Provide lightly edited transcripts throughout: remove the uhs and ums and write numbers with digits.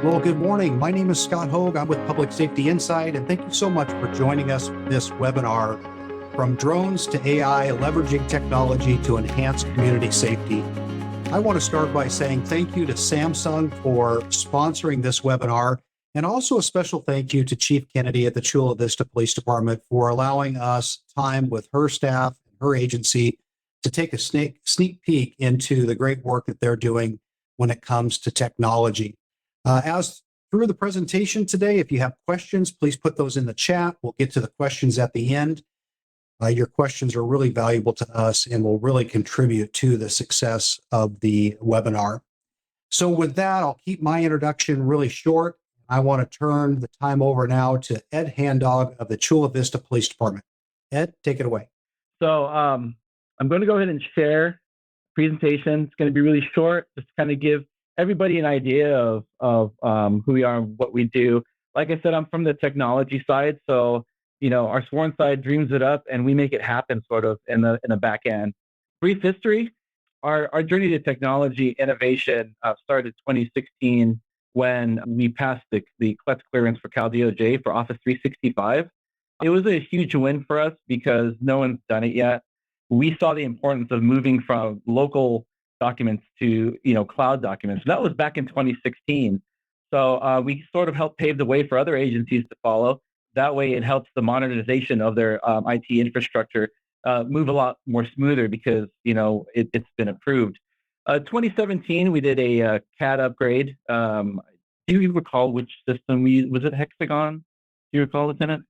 Well, good morning. My name is Scott Hogue. I'm with Public Safety Insight, and thank you so much for joining us for this webinar, From Drones to AI, Leveraging Technology to Enhance Community Safety. I want to start by saying thank you to Samsung for sponsoring this webinar, and also a special thank you to Chief Kennedy at the Chula Vista Police Department for allowing us time with her staff and her agency to take a sneak peek into the great work that they're doing when it comes to technology. As through the presentation today, if you have questions, please put those in the chat. We'll get to the questions at the end. Your questions are really valuable to us and will really contribute to the success of the webinar. So with that, I'll keep my introduction really short. I want to turn the time over now to Ed Handog of the Chula Vista Police Department. Ed, take it away. So I'm going to go ahead and share a presentation. It's going to be really short, just to kind of give everybody an idea of who we are and what we do. Like I said, I'm from the technology side, so our sworn side dreams it up, and we make it happen, sort of in the back end. Brief history: our journey to technology innovation started in 2016 when we passed the CLETS clearance for Cal DOJ for Office 365. It was a huge win for us because no one's done it yet. We saw the importance of moving from local documents to cloud documents. That was back in 2016. So we sort of helped pave the way for other agencies to follow. That way, it helps the modernization of their IT infrastructure move a lot more smoother because it's been approved. 2017, we did a CAD upgrade. Do you recall which system we used? Was it Hexagon? Do you recall, Lieutenant?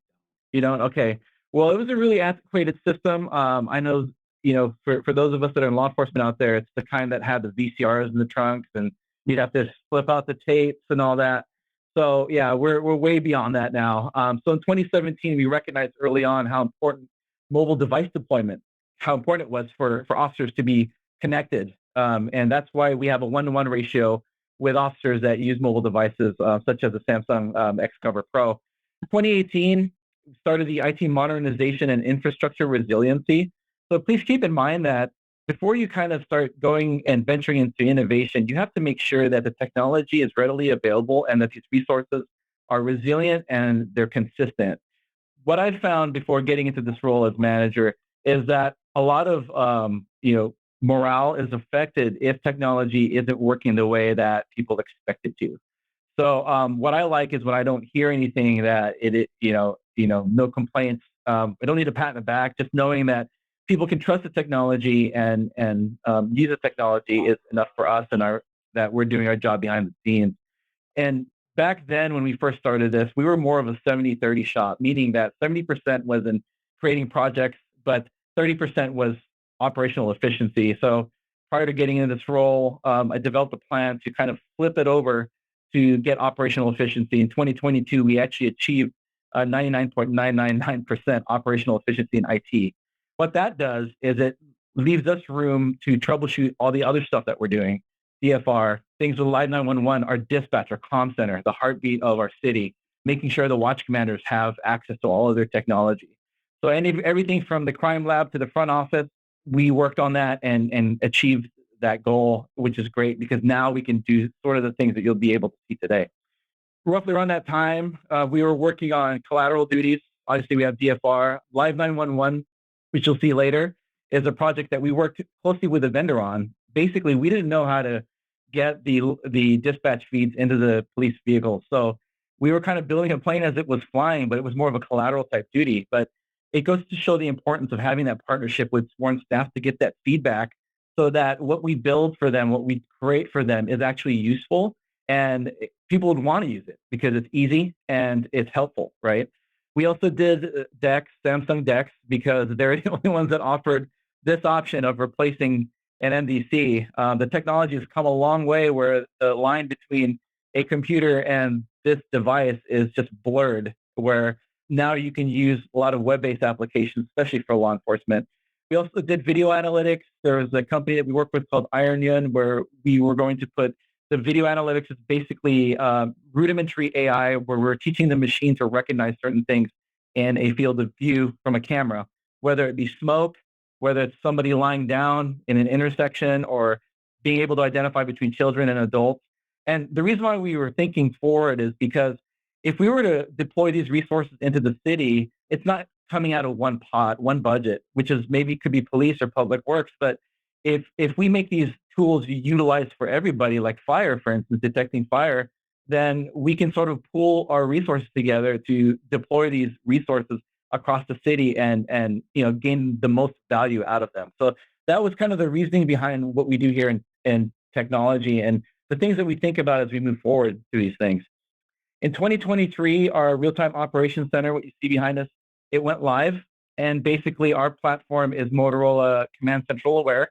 You don't? Okay. Well, it was a really antiquated system. I know, for those of us that are in law enforcement out there, it's the kind that had the VCRs in the trunks, and you'd have to flip out the tapes and all that. So yeah, we're way beyond that now. So in 2017, we recognized early on how important mobile device deployment, how important it was for officers to be connected, and that's why we have a 1-to-1 ratio with officers that use mobile devices, such as the Samsung Xcover Pro. 2018 started the IT modernization and infrastructure resiliency. So please keep in mind that before you kind of start going and venturing into innovation, you have to make sure that the technology is readily available and that these resources are resilient and they're consistent. What I've found before getting into this role as manager is that a lot of morale is affected if technology isn't working the way that people expect it to. So what I like is when I don't hear anything that no complaints. I don't need a pat on the back. Just knowing that people can trust the technology and use the technology is enough for us and that we're doing our job behind the scenes. And back then, when we first started this, we were more of a 70-30 shop, meaning that 70% was in creating projects, but 30% was operational efficiency. So prior to getting into this role, I developed a plan to kind of flip it over to get operational efficiency. In 2022, we actually achieved 99.999% operational efficiency in IT. What that does is it leaves us room to troubleshoot all the other stuff that we're doing. DFR, things with Live 911, our dispatch, our comm center, the heartbeat of our city, making sure the watch commanders have access to all of their technology. So everything from the crime lab to the front office, we worked on that and achieved that goal, which is great because now we can do sort of the things that you'll be able to see today. Roughly around that time, we were working on collateral duties. Obviously, we have DFR. Live 911, which you'll see later, is a project that we worked closely with a vendor on. Basically, we didn't know how to get the dispatch feeds into the police vehicles. So we were kind of building a plane as it was flying, but it was more of a collateral type duty. But it goes to show the importance of having that partnership with sworn staff to get that feedback so that what we build for them, what we create for them is actually useful and people would want to use it because it's easy and it's helpful, right? We also did DEX, Samsung DEX, because they're the only ones that offered this option of replacing an MDC. The technology has come a long way where the line between a computer and this device is just blurred, where now you can use a lot of web-based applications, especially for law enforcement. We also did video analytics. There was a company that we worked with called Iron, where we were going to put the video analytics is basically rudimentary AI, where we're teaching the machine to recognize certain things in a field of view from a camera, whether it be smoke, whether it's somebody lying down in an intersection, or being able to identify between children and adults. And the reason why we were thinking forward is because if we were to deploy these resources into the city, it's not coming out of one pot, one budget, which is maybe could be police or public works. But if we make these tools utilized for everybody, like fire, for instance, detecting fire, then we can sort of pool our resources together to deploy these resources across the city and gain the most value out of them. So that was kind of the reasoning behind what we do here in technology and the things that we think about as we move forward through these things. In 2023, our real-time operations center, what you see behind us, it went live. And basically, our platform is Motorola Command Central Aware.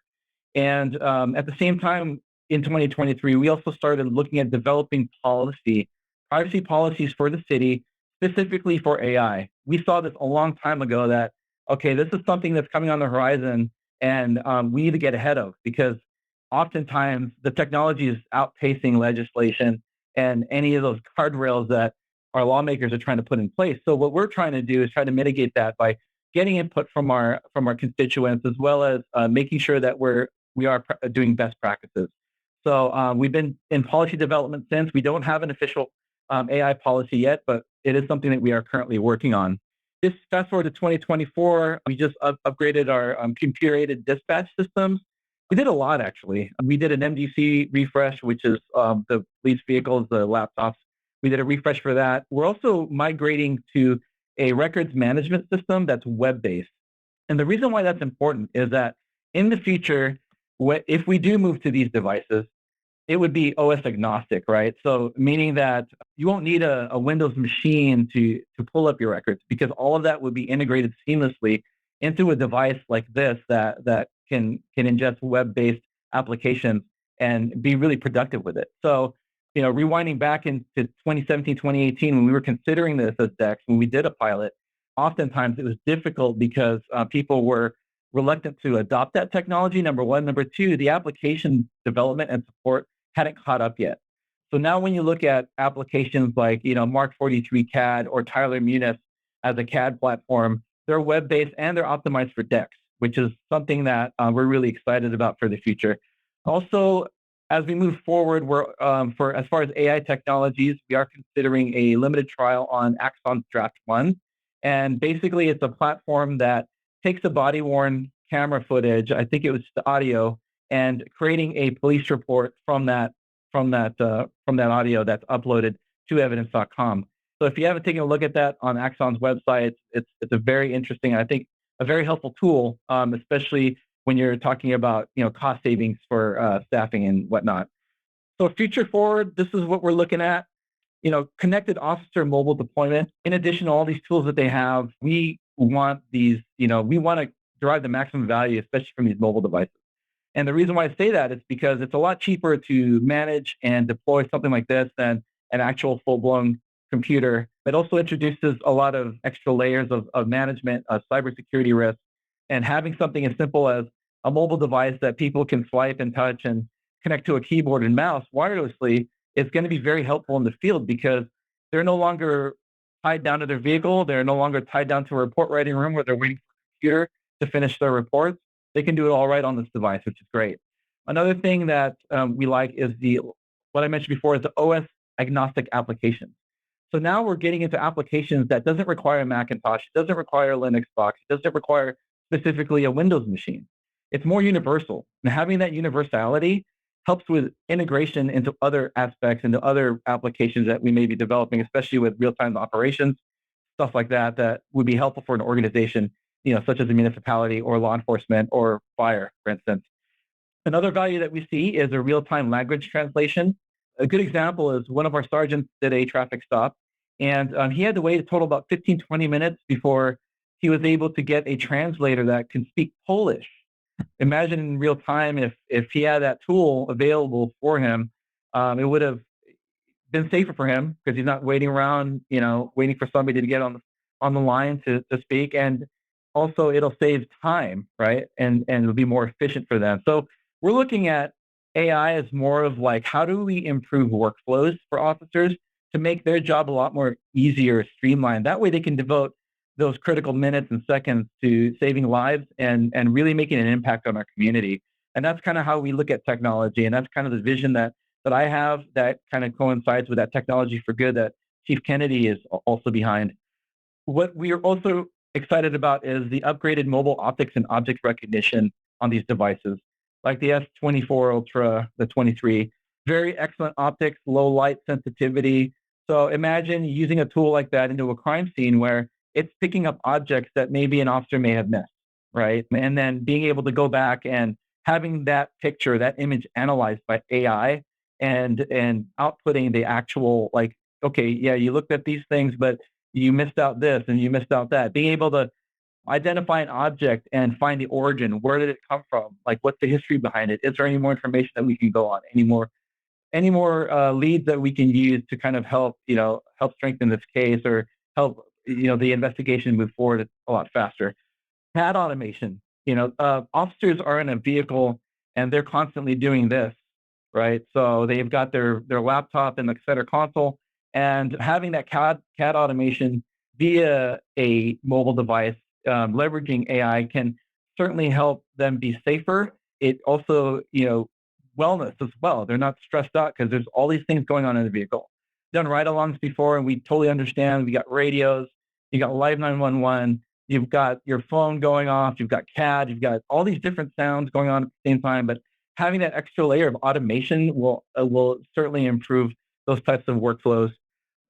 And at the same time, in 2023, we also started looking at developing privacy policies for the city, specifically for AI. We saw this a long time ago that, okay, this is something that's coming on the horizon and we need to get ahead of because oftentimes the technology is outpacing legislation and any of those guardrails that our lawmakers are trying to put in place. So what we're trying to do is try to mitigate that by getting input from our constituents as well as making sure that we are doing best practices. So we've been in policy development since. We don't have an official AI policy yet, but it is something that we are currently working on. This fast forward to 2024, we just upgraded our computer-aided dispatch systems. We did a lot, actually. We did an MDC refresh, which is the police vehicles, the laptops. We did a refresh for that. We're also migrating to a records management system that's web-based. And the reason why that's important is that in the future, if we do move to these devices, it would be OS agnostic, right? So meaning that you won't need a Windows machine to pull up your records because all of that would be integrated seamlessly into a device like this that can ingest web-based applications and be really productive with it. So, rewinding back into 2017, 2018, when we were considering this as DEX, when we did a pilot, oftentimes it was difficult because people were reluctant to adopt that technology, number one. Number two, the application development and support hadn't caught up yet. So now when you look at applications like, Mark 43 CAD or Tyler Munis as a CAD platform, they're web-based and they're optimized for DEX, which is something that we're really excited about for the future. Also, as we move forward, for as far as AI technologies, we are considering a limited trial on Axon's Draft One, and basically it's a platform that takes the body-worn camera footage. I think it was the audio, and creating a police report from that audio that's uploaded to evidence.com. So if you haven't taken a look at that on Axon's website, it's a very interesting, I think, a very helpful tool, especially when you're talking about cost savings for staffing and whatnot. So future forward, this is what we're looking at. Connected officer mobile deployment. In addition to all these tools that they have, we want these. We want to derive the maximum value, especially from these mobile devices. And the reason why I say that is because it's a lot cheaper to manage and deploy something like this than an actual full-blown computer. It also introduces a lot of extra layers of management, cybersecurity risk, and having something as simple as a mobile device that people can swipe and touch and connect to a keyboard and mouse wirelessly is going to be very helpful in the field because they're no longer tied down to their vehicle. They're no longer tied down to a report writing room where they're waiting for a computer to finish their reports. They can do it all right on this device, which is great. Another thing that we like is what I mentioned before is the OS agnostic applications. So now we're getting into applications that doesn't require a Macintosh, it doesn't require a Linux box, it doesn't require specifically a Windows machine. It's more universal. And having that universality helps with integration into other aspects, into other applications that we may be developing, especially with real-time operations, stuff like that would be helpful for an organization, such as a municipality or law enforcement or fire, for instance. Another value that we see is a real-time language translation. A good example is one of our sergeants did a traffic stop, and he had to wait a total about 15, 20 minutes before he was able to get a translator that can speak Polish. Imagine in real time if he had that tool available for him, it would have been safer for him because he's not waiting around, waiting for somebody to get on the line to speak, and also it'll save time, right? And it'll be more efficient for them. So we're looking at AI as more of like, how do we improve workflows for officers to make their job a lot more easier, streamlined? That way they can devote those critical minutes and seconds to saving lives and really making an impact on our community. And that's kind of how we look at technology. And that's kind of the vision that that I have that kind of coincides with that technology for good that Chief Kennedy is also behind. What we are also excited about is the upgraded mobile optics and object recognition on these devices, like the S24 Ultra, the 23. Very excellent optics, low light sensitivity. So imagine using a tool like that into a crime scene where it's picking up objects that maybe an officer may have missed, right? And then being able to go back and having that picture, that image analyzed by AI and outputting the actual, like, okay, yeah, you looked at these things, but you missed out this and you missed out that. Being able to identify an object and find the origin. Where did it come from? Like, what's the history behind it? Is there any more information that we can go on? Any more leads that we can use to kind of help, help strengthen this case or help, the investigation move forward a lot faster. CAD automation. Officers are in a vehicle and they're constantly doing this, right? So they've got their laptop in the center console, and having that CAD automation via a mobile device, leveraging AI, can certainly help them be safer. It also, wellness as well. They're not stressed out because there's all these things going on in the vehicle. Done ride-alongs before, and we totally understand. We got radios, you got live 911. You've got your phone going off, you've got CAD, you've got all these different sounds going on at the same time, but having that extra layer of automation will certainly improve those types of workflows.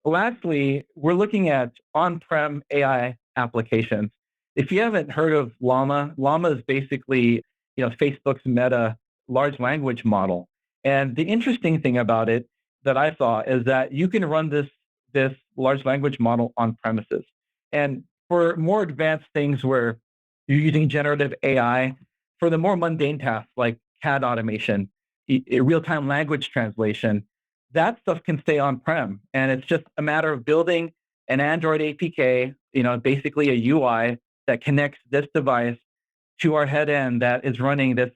Lastly, we're looking at on-prem AI applications. If you haven't heard of Llama, Llama is basically, Facebook's Meta large language model. And the interesting thing about it that I saw is that you can run this large language model on premises. And for more advanced things where you're using generative AI, for the more mundane tasks like CAD automation, real-time language translation, that stuff can stay on-prem. And it's just a matter of building an Android APK, basically a UI that connects this device to our head end that is running this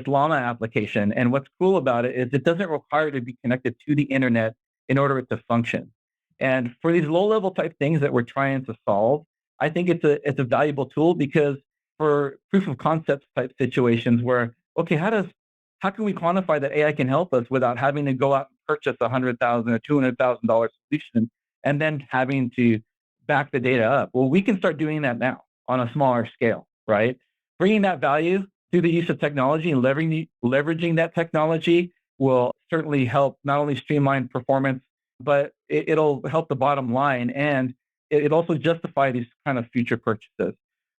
Llama application. And what's cool about it is it doesn't require to be connected to the internet in order to function. And for these low-level type things that we're trying to solve, I think it's a valuable tool, because for proof of concept type situations where, okay, how can we quantify that AI can help us without having to go out and purchase $100,000 or $200,000 solution and then having to back the data up? Well, we can start doing that now on a smaller scale, right? Bringing that value through the use of technology and leveraging that technology will certainly help not only streamline performance, but it'll help the bottom line, and it also justify these kind of future purchases.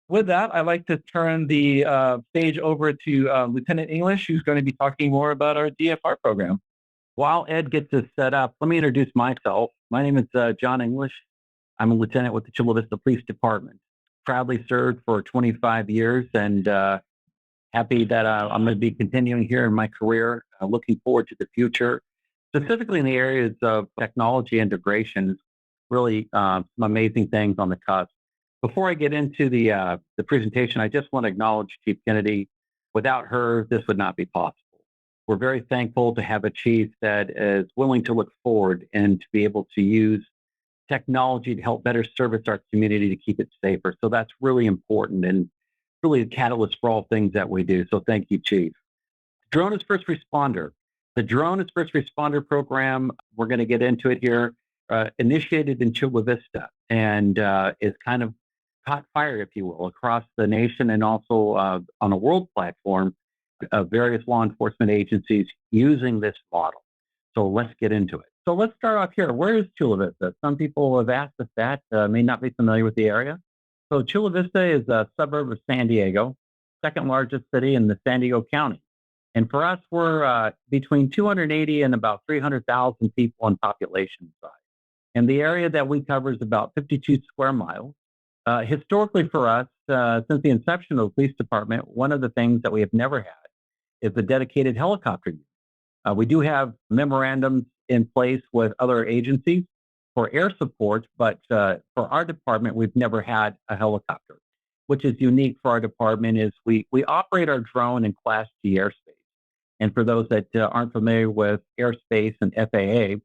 With that, I'd like to turn the stage over to Lieutenant English, who's going to be talking more about our DFR program. While Ed gets this set up, let me introduce myself. My name is John English. I'm a lieutenant with the Chula Vista Police Department. Proudly served for 25 years, and happy that I'm going to be continuing here in my career. Looking forward to the future, specifically in the areas of technology integration. Really some amazing things on the cusp. Before I get into the presentation, I just want to acknowledge Chief Kennedy. Without her, this would not be possible. We're very thankful to have a chief that is willing to look forward and to be able to use technology to help better service our community to keep it safer. So that's really important and really a catalyst for all things that we do. So thank you, Chief. Drone as First Responder. The Drone as First Responder program, we're going to get into it here, initiated in Chula Vista, and is kind of caught fire, if you will, across the nation and also on a world platform of various law enforcement agencies using this model. So let's get into it. So let's start off here. Where is Chula Vista? Some people have asked us that, may not be familiar with the area. So Chula Vista is a suburb of San Diego, second largest city in the San Diego County. And for us, we're between 280 and about 300,000 people in population size. And the area that we cover is about 52 square miles. Historically for us, since the inception of the police department, one of the things that we have never had is a dedicated helicopter unit. We do have memorandums in place with other agencies for air support, but for our department, we've never had a helicopter. Which is unique for our department is we operate our drone in Class G airspace. And for those that aren't familiar with airspace and FAA,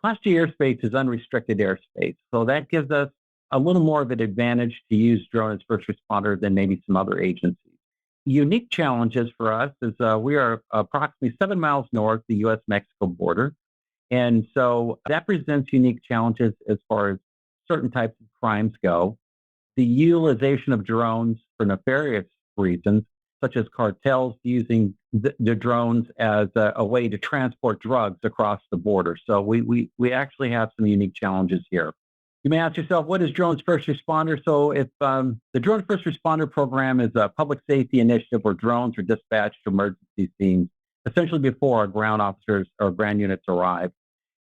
Class G airspace is unrestricted airspace. So that gives us a little more of an advantage to use drone as first responder than maybe some other agencies. unique challenges for us is we are approximately 7 miles north of the U.S.-Mexico border. And so that presents unique challenges as far as certain types of crimes go. The utilization of drones for nefarious reasons, such as cartels using the drones as a way to transport drugs across the border. So we actually have some unique challenges here. You may ask yourself, what is Drones First Responder? So if the Drone First Responder program is a public safety initiative where drones are dispatched to emergency scenes, essentially before our ground officers or ground units arrive.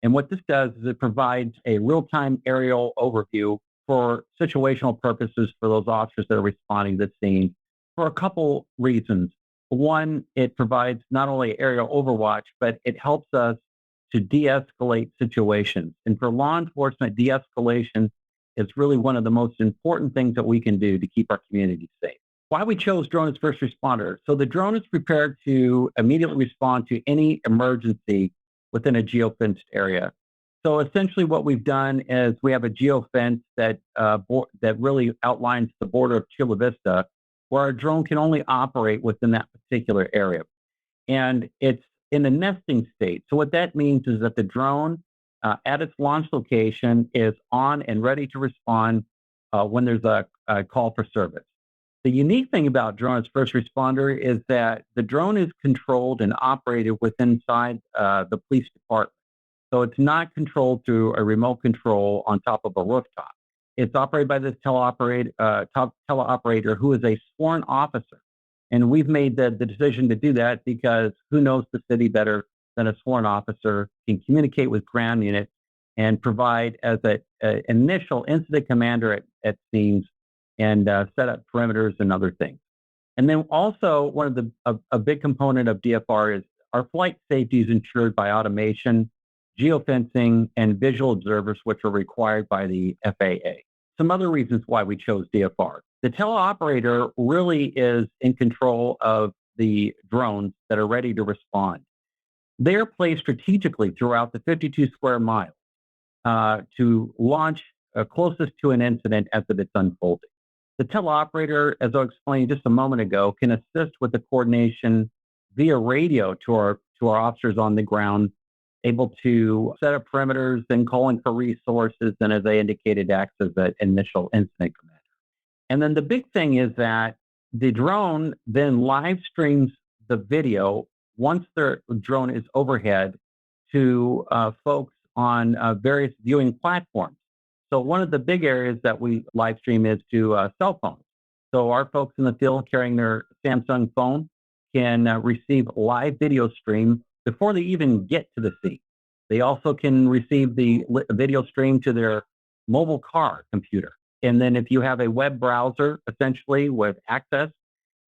And what this does is it provides a real-time aerial overview for situational purposes for those officers that are responding to the scene for a couple reasons. One, it provides not only aerial overwatch, but it helps us to de-escalate situations. And for law enforcement, de-escalation is really one of the most important things that we can do to keep our community safe. Why we chose drone as first responder. So the drone is prepared to immediately respond to any emergency within a geofenced area. So essentially what we've done is we have a geofence that really outlines the border of Chula Vista, where our drone can only operate within that particular area. And it's in a nesting state. So what that means is that the drone at its launch location is on and ready to respond when there's a call for service. The unique thing about drone as first responder is that the drone is controlled and operated within the police department. So it's not controlled through a remote control on top of a rooftop. It's operated by this teleoperator who is a sworn officer. And we've made the decision to do that because who knows the city better than a sworn officer can communicate with ground units and provide as an initial incident commander at scenes and set up perimeters and other things. And then also a big component of DFR is our flight safety is ensured by automation, geofencing, and visual observers, which are required by the FAA. Some other reasons why we chose DFR. The teleoperator really is in control of the drones that are ready to respond. They are placed strategically throughout the 52 square miles to launch closest to an incident as it's unfolding. The teleoperator, as I explained just a moment ago, can assist with the coordination via radio to our officers on the ground, able to set up perimeters and calling for resources, and as I indicated, acts as an initial incident commander. And then the big thing is that the drone then live streams the video once the drone is overhead to folks on various viewing platforms. So one of the big areas that we live stream is to cell phones. So our folks in the field carrying their Samsung phone can receive live video stream before they even get to the scene. They also can receive the video stream to their mobile car computer. And then if you have a web browser, essentially with access,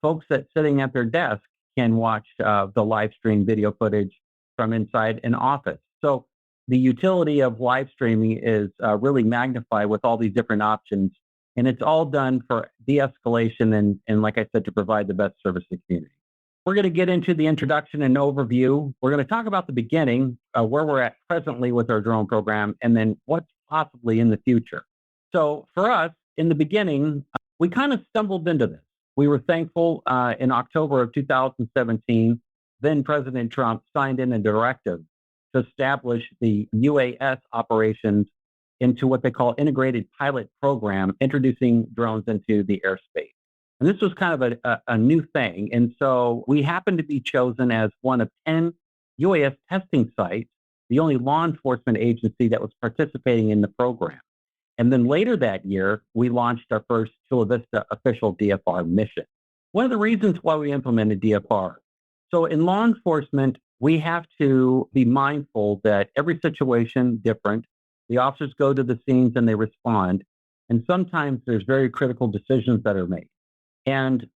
folks that sitting at their desk can watch the live stream video footage from inside an office. So the utility of live streaming is really magnified with all these different options. And it's all done for de-escalation and like I said, to provide the best service to the community. We're going to get into the introduction and overview. We're going to talk about the beginning, where we're at presently with our drone program, and then what's possibly in the future. So for us, in the beginning, we kind of stumbled into this. We were thankful in October of 2017, then President Trump signed in a directive to establish the UAS operations into what they call integrated pilot program, introducing drones into the airspace. And this was kind of a new thing. And so we happened to be chosen as one of 10 UAS testing sites, the only law enforcement agency that was participating in the program. And then later that year, we launched our first Chula Vista official DFR mission. One of the reasons why we implemented DFR. So in law enforcement, we have to be mindful that every situation different. The officers go to the scenes and they respond. And sometimes there's very critical decisions that are made. And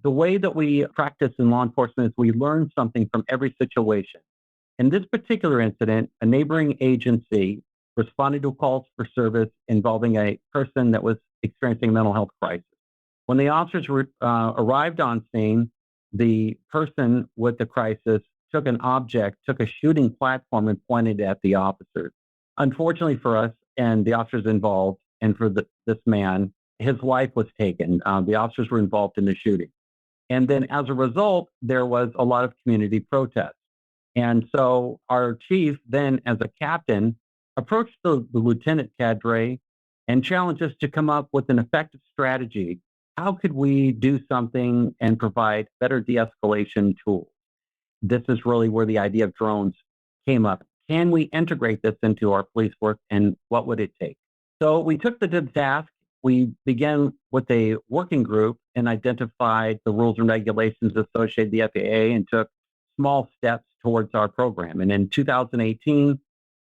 the way that we practice in law enforcement is we learn something from every situation. In this particular incident, a neighboring agency responded to calls for service involving a person that was experiencing a mental health crisis. When the officers arrived on scene, the person with the crisis took an object, took a shooting platform and pointed at the officers. Unfortunately for us and the officers involved, and for this man, his life was taken. The officers were involved in the shooting. And then as a result, there was a lot of community protest. And so our chief then, as a captain, approached the lieutenant cadre and challenged us to come up with an effective strategy. How could we do something and provide better de-escalation tools? This is really where the idea of drones came up. Can we integrate this into our police work, and what would it take? So we took the task. We began with a working group and identified the rules and regulations associated with the FAA and took small steps towards our program. And in 2018,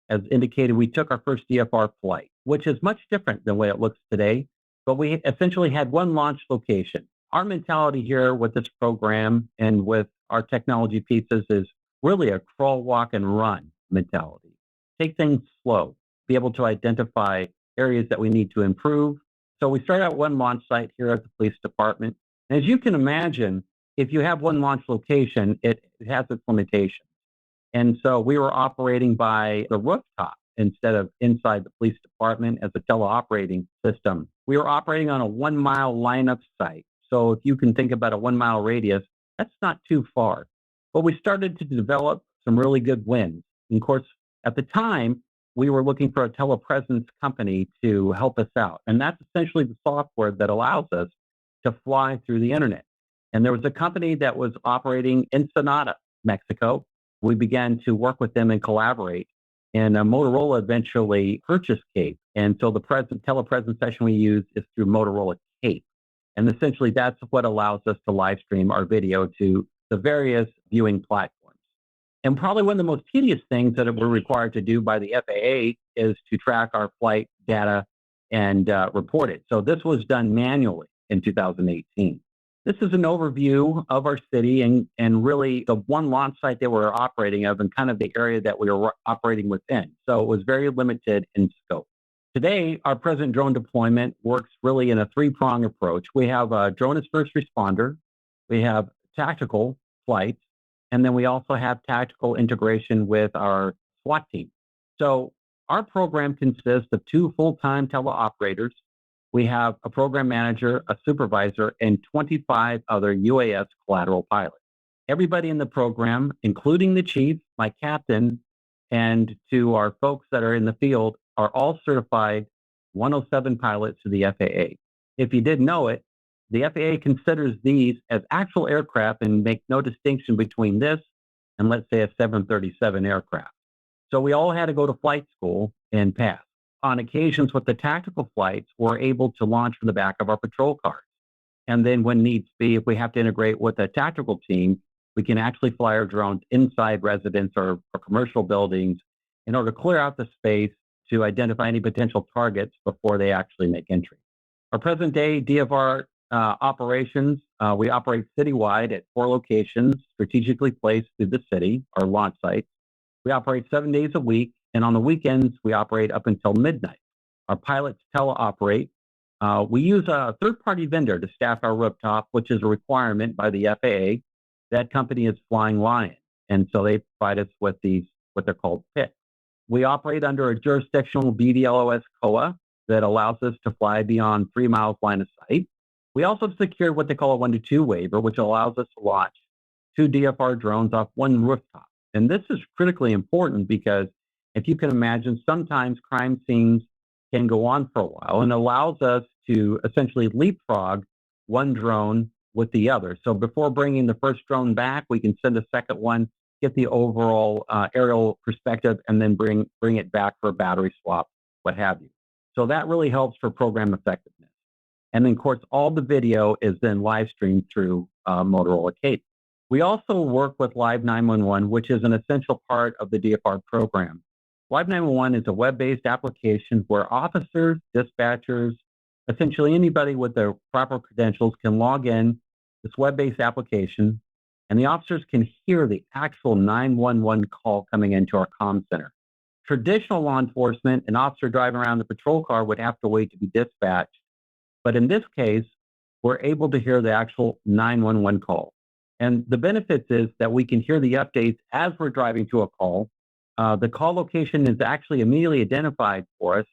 as indicated, we took our first DFR flight, which is much different than the way it looks today. But we essentially had one launch location. Our mentality here with this program and with our technology pieces is really a crawl, walk, and run mentality. Take things slow, be able to identify areas that we need to improve. So we start out one launch site here at the police department. And as you can imagine, if you have one launch location, it has its limitations. And so we were operating by the rooftop instead of inside the police department as a teleoperating system. We were operating on a 1 mile lineup site. So if you can think about a 1 mile radius, that's not too far. But we started to develop some really good wins. And of course, at the time, we were looking for a telepresence company to help us out. And that's essentially the software that allows us to fly through the internet. And there was a company that was operating in Sonata, Mexico. We began to work with them and collaborate. And Motorola eventually purchased Cape. And so the telepresence session we use is through Motorola Cape. And essentially that's what allows us to live stream our video to the various viewing platforms. And probably one of the most tedious things that we're required to do by the FAA is to track our flight data and report it. So this was done manually in 2018. This is an overview of our city and really the one launch site that we're operating of and kind of the area that we were operating within. So it was very limited in scope. Today, our present drone deployment works really in a three-prong approach. We have a drone as first responder, we have tactical flights, and then we also have tactical integration with our SWAT team. So our program consists of 2 full-time teleoperators. We have a program manager, a supervisor, and 25 other UAS collateral pilots. Everybody in the program, including the chief, my captain, and to our folks that are in the field, are all certified 107 pilots to the FAA. If you didn't know it, the FAA considers these as actual aircraft and make no distinction between this and, let's say, a 737 aircraft. So we all had to go to flight school and pass. On occasions with the tactical flights, we're able to launch from the back of our patrol cars. And then when needs be, if we have to integrate with a tactical team, we can actually fly our drones inside residents or commercial buildings in order to clear out the space to identify any potential targets before they actually make entry. Our present day DFR operations, we operate citywide at 4 locations strategically placed through the city, our launch sites. We operate 7 days a week, and on the weekends, we operate up until midnight. Our pilots teleoperate. We use a third-party vendor to staff our rooftop, which is a requirement by the FAA. That company is Flying Lion, and so they provide us with these, what they're called pits. We operate under a jurisdictional BDLOS COA that allows us to fly beyond 3 miles line of sight. We also have secured what they call a 1-to-2 waiver, which allows us to launch 2 DFR drones off 1 rooftop. And this is critically important because if you can imagine, sometimes crime scenes can go on for a while and allows us to essentially leapfrog 1 drone with the other. So before bringing the first drone back, we can send a second one, get the overall aerial perspective, and then bring it back for a battery swap, what have you. So that really helps for program effectiveness. And then, of course, all the video is then live streamed through Motorola Cape. We also work with Live 911, which is an essential part of the DFR program. Live 911 is a web-based application where officers, dispatchers, essentially anybody with the proper credentials can log in this web-based application, and the officers can hear the actual 911 call coming into our comm center. Traditional law enforcement, an officer driving around the patrol car would have to wait to be dispatched. But in this case, we're able to hear the actual 911 call. And the benefits is that we can hear the updates as we're driving to a call. The call location is actually immediately identified for us,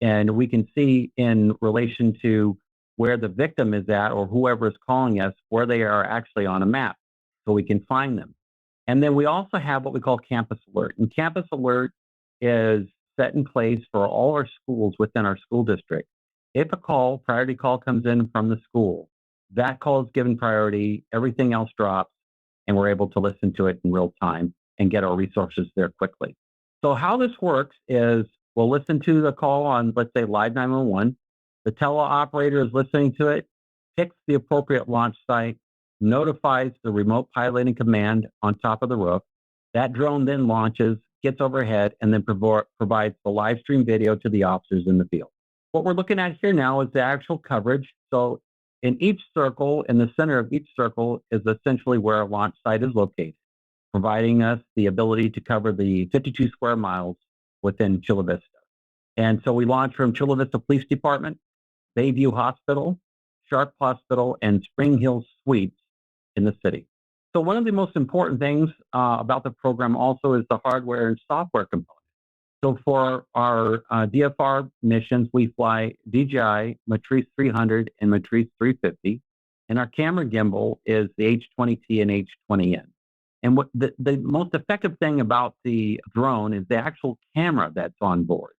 and we can see in relation to where the victim is at or whoever is calling us, where they are actually on a map so we can find them. And then we also have what we call Campus Alert. And Campus Alert is set in place for all our schools within our school district. If a priority call comes in from the school, that call is given priority, everything else drops, and we're able to listen to it in real time and get our resources there quickly. So how this works is we'll listen to the call on, let's say, Live 911. The teleoperator is listening to it, picks the appropriate launch site, notifies the remote piloting command on top of the roof. That drone then launches, gets overhead, and then provides the live stream video to the officers in the field. What we're looking at here now is the actual coverage. So in each circle, in the center of each circle is essentially where a launch site is located, providing us the ability to cover the 52 square miles within Chula Vista. And so we launch from Chula Vista Police Department, Bayview Hospital, Sharp Hospital, and Spring Hill Suites in the city. So one of the most important things about the program also is the hardware and software component. So for our DFR missions, we fly DJI Matrice 300 and Matrice 350, and our camera gimbal is the H20T and H20N. And what the most effective thing about the drone is the actual camera that's on board.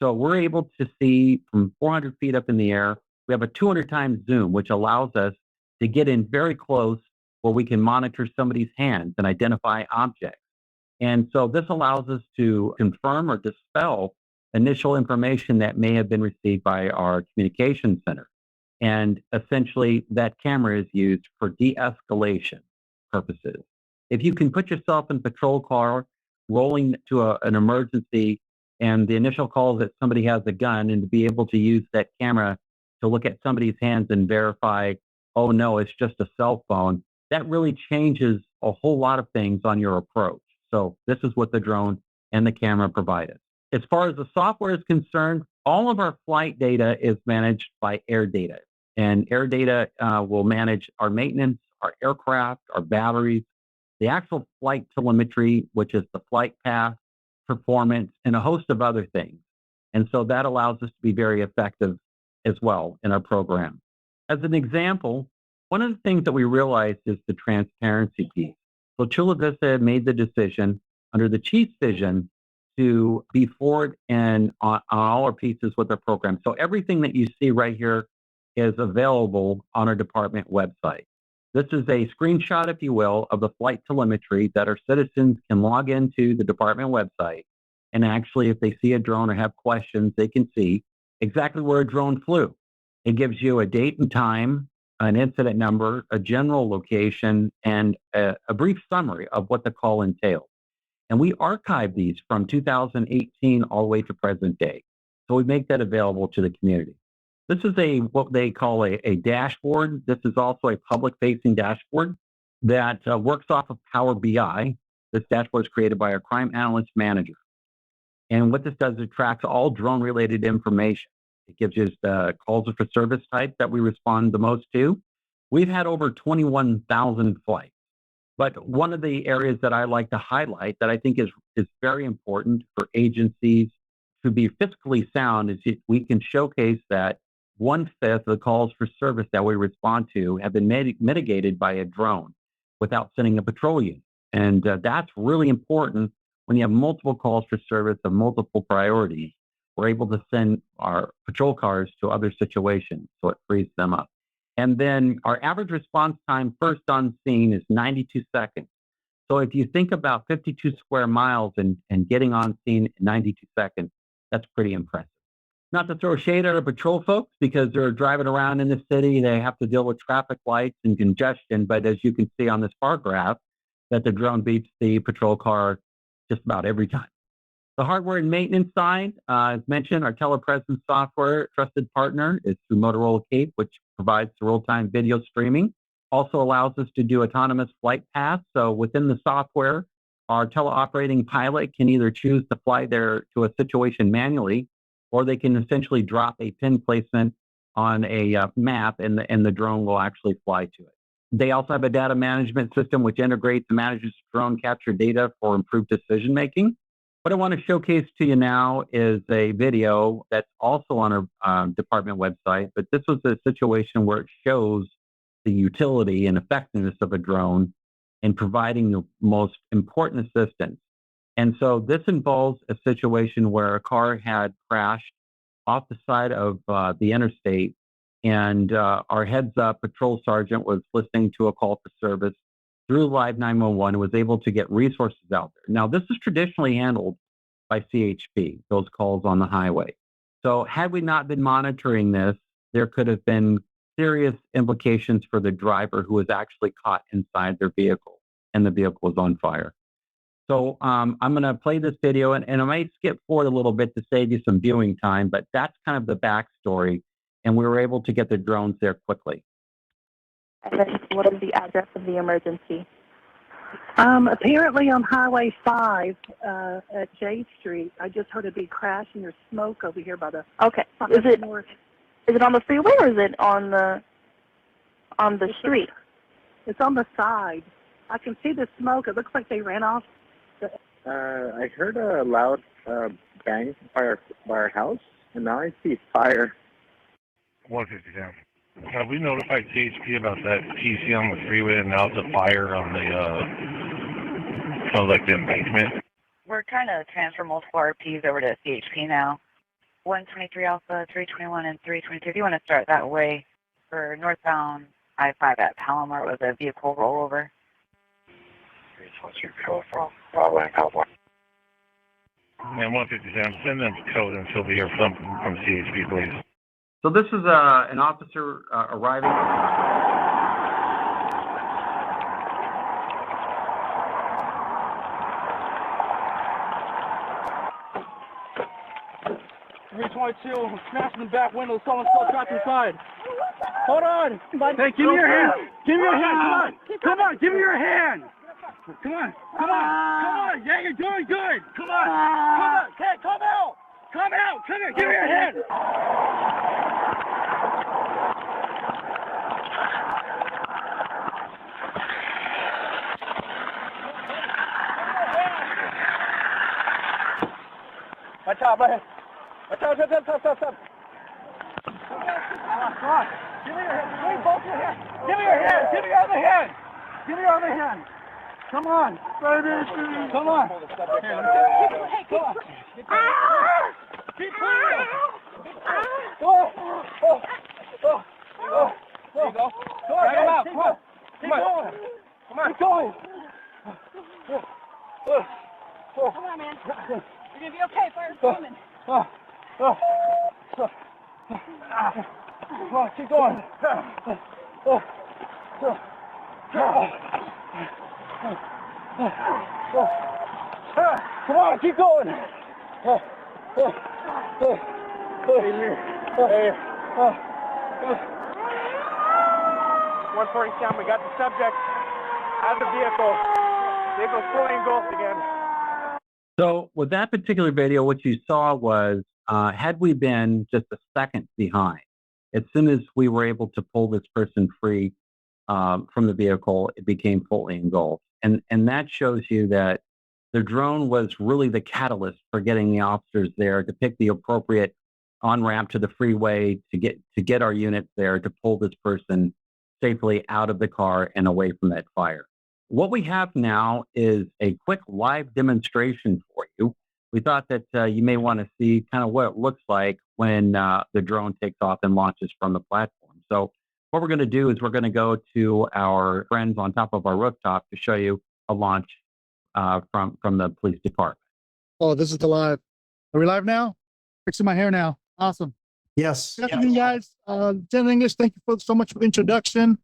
So we're able to see from 400 feet up in the air. We have a 200 times zoom, which allows us to get in very close where we can monitor somebody's hands and identify objects. And so this allows us to confirm or dispel initial information that may have been received by our communication center. And essentially, that camera is used for de-escalation purposes. If you can put yourself in a patrol car rolling to an emergency and the initial call is that somebody has a gun, and to be able to use that camera to look at somebody's hands and verify, oh no, it's just a cell phone, that really changes a whole lot of things on your approach. So this is what the drone and the camera provide us. As far as the software is concerned, all of our flight data is managed by Air Data. And Air Data will manage our maintenance, our aircraft, our batteries, the actual flight telemetry, which is the flight path, performance, and a host of other things. And so that allows us to be very effective as well in our program. As an example, one of the things that we realized is the transparency piece. So Chula Vista made the decision under the chief's vision to be forward and on all our pieces with our program. So everything that you see right here is available on our department website. This is a screenshot, if you will, of the flight telemetry that our citizens can log into the department website. And actually, if they see a drone or have questions, they can see exactly where a drone flew. It gives you a date and time, an incident number, a general location, and a brief summary of what the call entails. And we archive these from 2018 all the way to present day. So we make that available to the community. This is what they call a dashboard. This is also a public-facing dashboard that works off of Power BI. This dashboard is created by our crime analyst manager. And what this does is it tracks all drone-related information. It gives you the calls for service type that we respond the most to. We've had over 21,000 flights. But one of the areas that I like to highlight that I think is very important for agencies to be fiscally sound is we can showcase that 1/5 of the calls for service that we respond to have been mitigated by a drone without sending a patrol unit. And that's really important when you have multiple calls for service of multiple priorities. We're able to send our patrol cars to other situations, so it frees them up. And then our average response time first on scene is 92 seconds. So if you think about 52 square miles and getting on scene in 92 seconds, that's pretty impressive. Not to throw shade at our patrol folks because they're driving around in the city, they have to deal with traffic lights and congestion, but as you can see on this bar graph, that the drone beats the patrol car just about every time. The hardware and maintenance side, as mentioned, our telepresence software trusted partner is through Motorola Cape, which provides the real-time video streaming. Also allows us to do autonomous flight paths. So within the software, our teleoperating pilot can either choose to fly there to a situation manually, or they can essentially drop a pin placement on a map and the drone will actually fly to it. They also have a data management system which integrates and manages drone capture data for improved decision making. What I want to showcase to you now is a video that's also on our department website, but this was a situation where it shows the utility and effectiveness of a drone in providing the most important assistance. And so this involves a situation where a car had crashed off the side of the interstate, and our heads-up patrol sergeant was listening to a call for service through live 911 and was able to get resources out there. Now, this is traditionally handled by CHP, those calls on the highway. So had we not been monitoring this, there could have been serious implications for the driver who was actually caught inside their vehicle, and the vehicle was on fire. So I'm going to play this video, and I might skip forward a little bit to save you some viewing time, but that's kind of the backstory, and we were able to get the drones there quickly. And then what is the address of the emergency? Apparently on Highway 5 at J Street. I just heard a big crash and there's smoke over here by the... Okay. Is it on the freeway or is it on the street? It's on the side. I can see the smoke. It looks like they ran off. I heard a loud bang by our house, and now I see fire. 157. Have we notified CHP about that TC on the freeway and now it's a fire on the embankment? We're trying to transfer multiple RPs over to CHP now. 123 Alpha, 321, and 323. If you want to start that way for northbound I-5 at Palomar with a vehicle rollover. 323 And 157, send them code until we hear something from CHP, please. So this is an officer arriving. 322, smashing the back window, someone's still trapped inside. Hold on. Hey, give me your hand. Give me your hand. Come on. Come on, give me your hand. Come on. Come on. Come on. Yeah, you're doing good. Come on. Come on. Hey, come out. Come out. Come here. Give me your hand. Watch out, man. Watch out, stop. Come on. Give me your hand. Give me both your hands. Give me your hand. Give me your other hand. Give me your other hand. Come on. Come on. Come on. Keep pulling. Oh. There you go. Drag him out. Come on. Keep going. Come on. Keep going. Come on, man. You're going to be okay. Fire's coming. Come on, keep going. Come on, keep going. 147, we got the subject out of the vehicle. Vehicle fully engulfed again. So with that particular video, what you saw was, had we been just a second behind, as soon as we were able to pull this person free from the vehicle, it became fully engulfed. And that shows you that the drone was really the catalyst for getting the officers there to pick the appropriate on-ramp to the freeway to get our units there to pull this person safely out of the car and away from that fire. What we have now is a quick live demonstration for you. We thought that you may want to see kind of what it looks like when the drone takes off and launches from the platform. So what we're going to do is we're going to go to our friends on top of our rooftop to show you a launch from the police department. Oh, this is the live. Are we live now? Fixing my hair now. Awesome. Yes. Good afternoon, guys. Lieutenant English, thank you so much for the introduction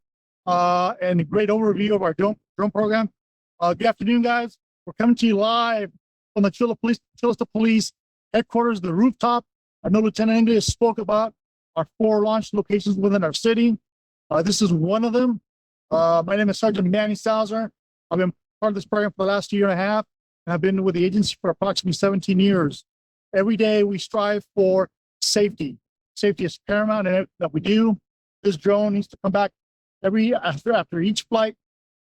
and a great overview of our drone program. Good afternoon, guys. We're coming to you live from the Chula Vista Police headquarters, the rooftop. I know Lieutenant English spoke about our 4 launch locations within our city. This is one of them. My name is Sergeant Manny Salzer. I've been part of this program for the last year and a half, and I've been with the agency for approximately 17 years. Every day we strive for safety. Safety is paramount in everything that we do. This drone needs to come back after each flight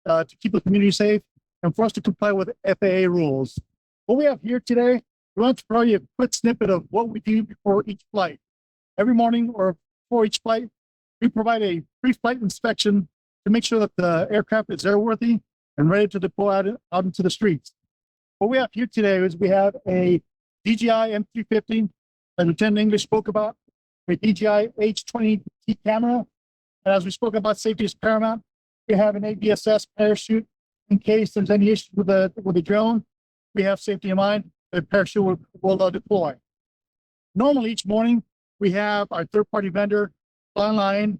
to keep the community safe and for us to comply with FAA rules. What we have here today we want to provide you a quick snippet of what we do before each flight. Every morning or before each flight, we provide a pre-flight inspection to make sure that the aircraft is airworthy and ready to deploy out into the streets. What we have here today is we have a DJI M350, as Lieutenant English spoke about, a DJI H20T camera. And as we spoke about, safety is paramount. We have an ABSS parachute in case there's any issue with the drone. We have safety in mind. The parachute will deploy. Normally, each morning, we have our third-party vendor, Flyline,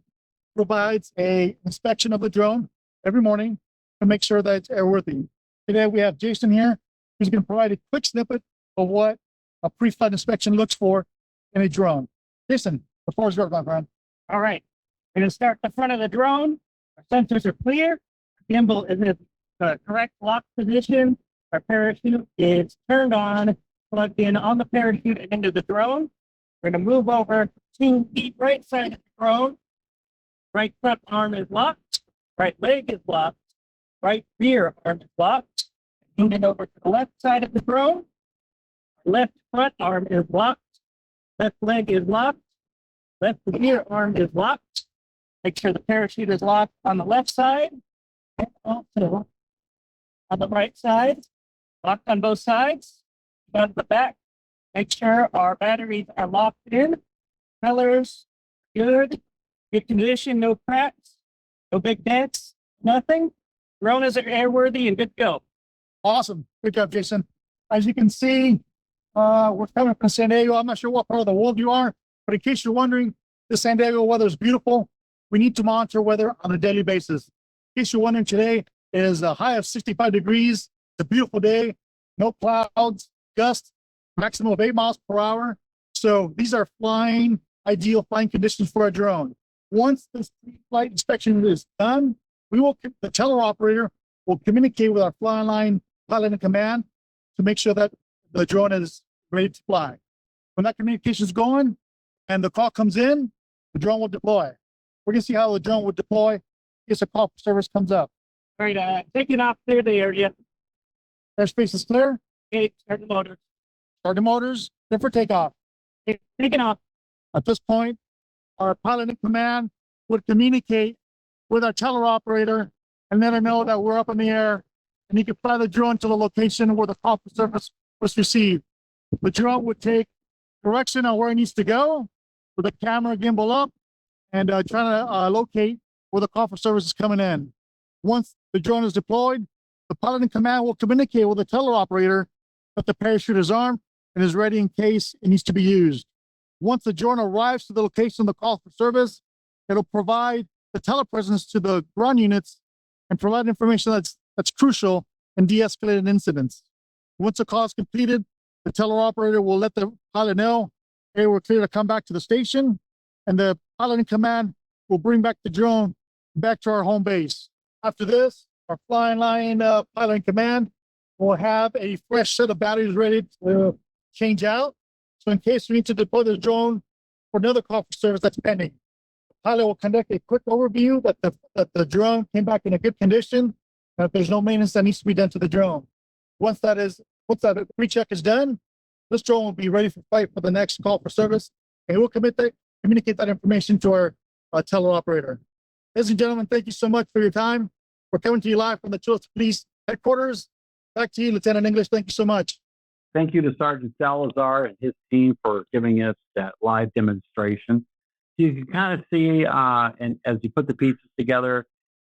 provides a inspection of the drone every morning to make sure that it's airworthy. Today, we have Jason here, who's going to provide a quick snippet of what a pre-flight inspection looks for in a drone. Jason, the floor is yours, my friend. All right. We're going to start the front of the drone. Our sensors are clear. Gimbal is in the correct lock position. Our parachute is turned on, plugged in on the parachute and into the drone. We're going to move over to the right side of the drone. Right front arm is locked. Right leg is locked. Right rear arm is locked. Moving over to the left side of the drone. Left front arm is locked. Left leg is locked. Left rear arm is locked. Make sure the parachute is locked on the left side and also on the right side. Locked on both sides. On the back, make sure our batteries are locked in. Colors, good. Good condition, no cracks, no big dents, nothing. Drone is airworthy and good to go. Awesome. Good job, Jason. As you can see, we're coming from San Diego. I'm not sure what part of the world you are, but in case you're wondering, the San Diego weather is beautiful. We need to monitor weather on a daily basis. In case you're wondering, today is a high of 65 degrees. It's a beautiful day. No clouds, gusts, maximum of 8 miles per hour. So these are ideal flying conditions for a drone. Once this pre-flight inspection is done, the teleoperator will communicate with our Flyline pilot in command to make sure that the drone is ready to fly. When that communication is going and the call comes in, the drone will deploy. We're going to see how the drone will deploy in case a call for service comes up. All right, taking off, clear the area. Airspace is clear. Okay, start the motors. Start the motors, then for takeoff. Okay, taking off. At this point, our pilot in command would communicate with our teleoperator and let her know that we're up in the air and he can fly the drone to the location where the call for service was received. The drone would take direction on where it needs to go with the camera gimbal up and trying to locate where the call for service is coming in. Once the drone is deployed, the pilot in command will communicate with the teleoperator that the parachute is armed and is ready in case it needs to be used. Once the drone arrives to the location of the call for service, it'll provide the telepresence to the ground units and provide information that's crucial in de-escalated incidents. Once the call is completed, the teleoperator will let the pilot know, hey, we're clear to come back to the station, and the pilot in command will bring back the drone back to our home base. After this, our Flyline pilot in command will have a fresh set of batteries ready to change out. So in case we need to deploy the drone for another call for service that's pending, the pilot will conduct a quick overview that the drone came back in a good condition, and that there's no maintenance that needs to be done to the drone. Once that pre-check is done, this drone will be ready for flight for the next call for service, and we'll communicate that information to our teleoperator. Ladies and gentlemen, thank you so much for your time. We're coming to you live from the Chula Vista Police headquarters. Back to you, Lieutenant English. Thank you so much. Thank you to Sergeant Salazar and his team for giving us that live demonstration. You can kind of see, and as you put the pieces together